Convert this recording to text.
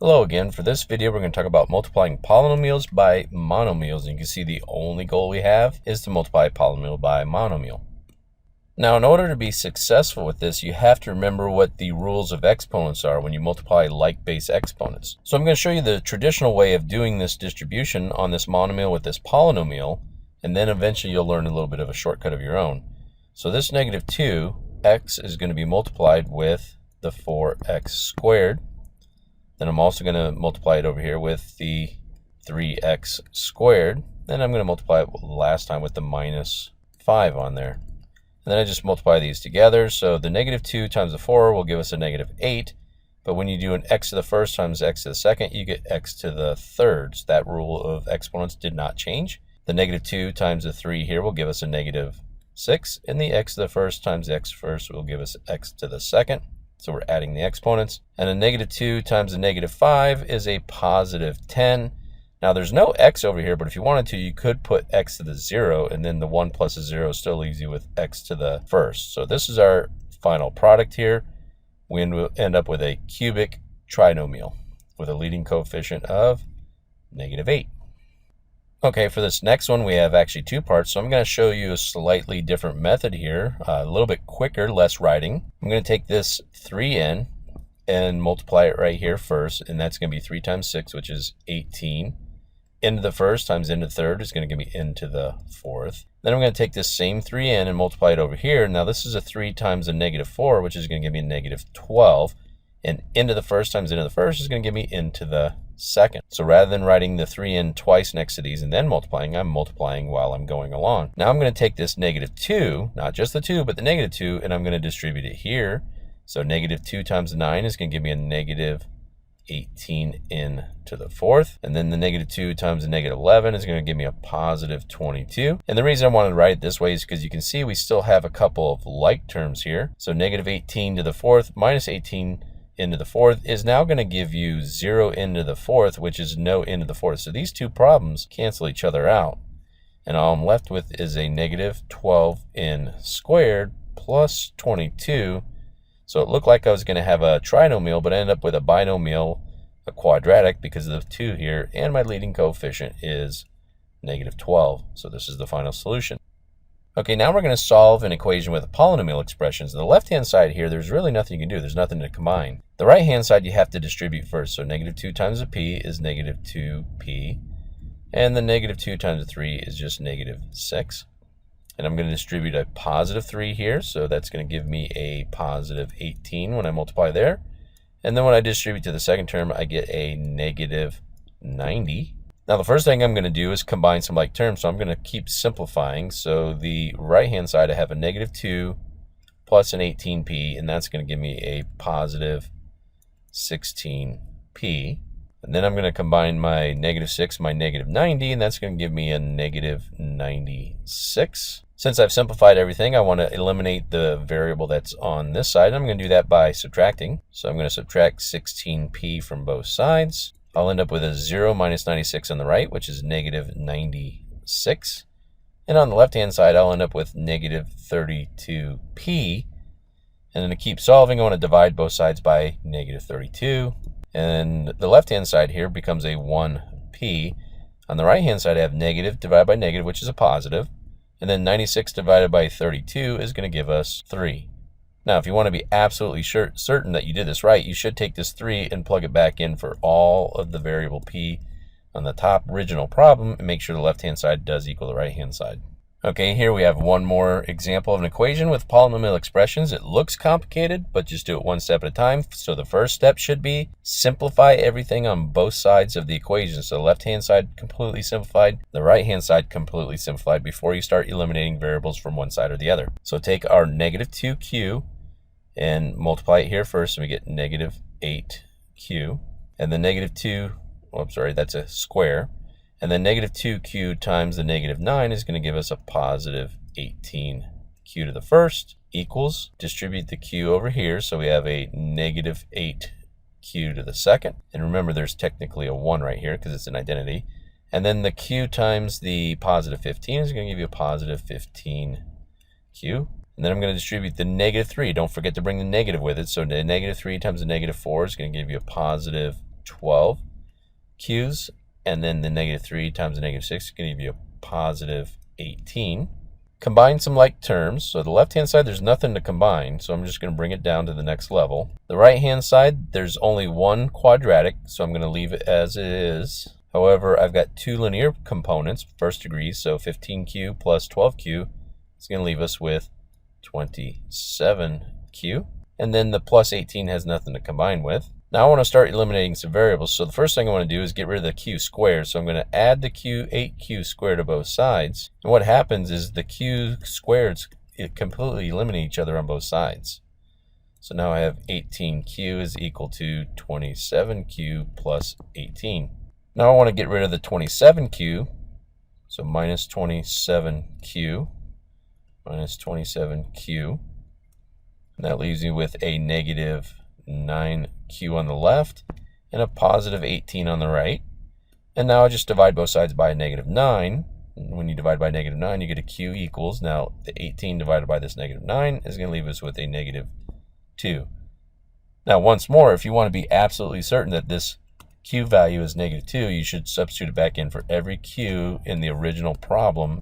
Hello again. For this video, we're going to talk about multiplying polynomials by monomials. And you can see the only goal we have is to multiply a polynomial by a monomial. Now, in order to be successful with this, you have to remember what the rules of exponents are when you multiply like base exponents. So I'm going to show you the traditional way of doing this distribution on this monomial with this polynomial, and then eventually you'll learn a little bit of a shortcut of your own. So this negative 2x is going to be multiplied with the 4x squared. Then I'm also going to multiply it over here with the 3x squared. Then I'm going to multiply it last time with the minus 5 on there. And then I just multiply these together. So the negative 2 times the 4 will give us a negative 8. But when you do an x to the first times x to the second, you get x to the third. So that rule of exponents did not change. The negative 2 times the 3 here will give us a negative 6. And the x to the first times the x first will give us x to the second. So we're adding the exponents. And a negative 2 times a negative 5 is a positive 10. Now there's no x over here, but if you wanted to, you could put x to the 0, and then the 1 plus a 0 still leaves you with x to the first. So this is our final product here. We end up with a cubic trinomial with a leading coefficient of negative 8. Okay, for this next one, we have actually two parts. So I'm going to show you a slightly different method here, a little bit quicker, less writing. I'm going to take this 3n and multiply it right here first, and that's going to be 3 times 6, which is 18. N to the first times n to the third is going to give me n to the fourth. Then I'm going to take this same 3n and multiply it over here. Now this is a 3 times a negative 4, which is going to give me a negative 12. And n to the first times n to the first is going to give me n to the second. So rather than writing the 3n twice next to these and then multiplying, I'm multiplying while I'm going along. Now I'm going to take this negative 2, not just the 2, but the negative 2, and I'm going to distribute it here. So negative 2 times 9 is going to give me a negative 18n to the fourth. And then the negative 2 times the negative 11 is going to give me a positive 22. And the reason I wanted to write it this way is because you can see we still have a couple of like terms here. So negative 18 to the fourth minus 18 n to the fourth is now going to give you 0 n to the fourth, which is no n to the fourth. So these two problems cancel each other out. And all I'm left with is a negative 12n squared plus 22. So it looked like I was going to have a trinomial, but I ended up with a binomial, a quadratic, because of the 2 here. And my leading coefficient is negative 12. So this is the final solution. Okay, now we're going to solve an equation with polynomial expressions. The left-hand side here, there's really nothing you can do. There's nothing to combine. The right-hand side, you have to distribute first. So negative 2 times a p is negative 2p. And the negative 2 times a 3 is just negative 6. And I'm going to distribute a positive 3 here. So that's going to give me a positive 18 when I multiply there. And then when I distribute to the second term, I get a negative 90. Now the first thing I'm going to do is combine some like terms, so I'm going to keep simplifying. So the right-hand side, I have a negative 2 plus an 18p, and that's going to give me a positive 16p. And then I'm going to combine my negative 6, my negative 90, and that's going to give me a negative 96. Since I've simplified everything, I want to eliminate the variable that's on this side. I'm going to do that by subtracting. So I'm going to subtract 16p from both sides. I'll end up with a 0 minus 96 on the right, which is negative 96. And on the left-hand side, I'll end up with negative 32p. And then to keep solving, I want to divide both sides by negative 32. And the left-hand side here becomes a 1p. On the right-hand side, I have negative divided by negative, which is a positive. And then 96 divided by 32 is going to give us 3. Now, if you want to be absolutely certain that you did this right, you should take this 3 and plug it back in for all of the variable p on the top original problem and make sure the left-hand side does equal the right-hand side. Okay, here we have one more example of an equation with polynomial expressions. It looks complicated, but just do it one step at a time. So the first step should be simplify everything on both sides of the equation. So the left-hand side completely simplified, the right-hand side completely simplified before you start eliminating variables from one side or the other. So take our negative 2q and multiply it here first, and we get negative 8q. And the negative 2, that's a square. And then negative 2q times the negative 9 is going to give us a positive 18q to the first equals, distribute the q over here, so we have a negative 8q to the second. And remember, there's technically a 1 right here because it's an identity. And then the q times the positive 15 is going to give you a positive 15q. And then I'm going to distribute the negative 3. Don't forget to bring the negative with it. So the negative 3 times the negative 4 is going to give you a positive 12 q's, and then the negative 3 times the negative 6 is going to give you a positive 18. Combine some like terms. So the left-hand side, there's nothing to combine, so I'm just going to bring it down to the next level. The right-hand side, there's only one quadratic, so I'm going to leave it as it is. However, I've got two linear components, first degree, so 15q plus 12q is going to leave us with 27q. And then the plus 18 has nothing to combine with. Now I want to start eliminating some variables. So the first thing I want to do is get rid of the q squared. So I'm going to add the 8q squared to both sides. And what happens is the q squareds completely eliminate each other on both sides. So now I have 18q is equal to 27q plus 18. Now I want to get rid of the 27q. So minus 27q minus 27q. And that leaves me with a negative 9q on the left and a positive 18 on the right. And now I just divide both sides by a negative 9. And when you divide by negative 9, you get a q equals. Now the 18 divided by this negative 9 is going to leave us with a negative 2. Now once more, if you want to be absolutely certain that this q value is negative 2, you should substitute it back in for every q in the original problem